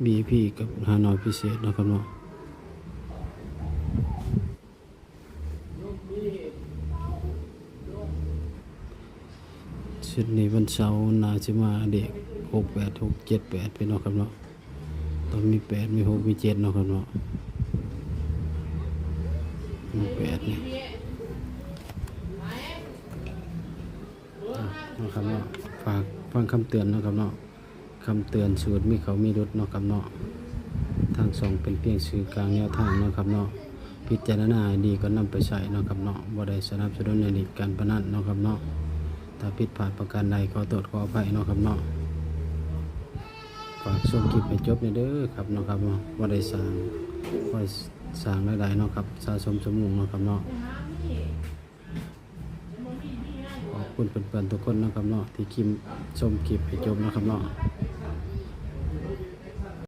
บีพีกับฮานอยพิเศษเนาะครับเนาะชุดนี้วันเสาร์น่าสิมาเด็ก68 6 7 8พี่น้องครับเนาะต้องมี8มี6มี7เนาะครับเนาะมี8นี่เนาะครับเนาะฝากฟังคำเตือนเนาะครับเนาะคำเตือนสูตรมีเขามีรุดเนาะครับเนาะทางสองเป็นเพียงสื่อกลางแนวทางเนาะครับเนาะพิจารณาให้ดีก็นำไปใช้เนาะครับเนาะบ่ได้สนับสนุนในการพนันเนาะครับเนาะถ้าผิดพลาดประการใดขอโทษขออภัยเนาะครับเนาะฝากชมคลิปให้จบเด้อครับเนาะครับเนาะบ่ได้สร้างรายได้เนาะครับสะสมสมุงเนาะครับเนาะขอบคุณเพื่อนๆทุกคนเนาะครับเนาะที่ชมคลิปให้จบเนาะครับเนาะ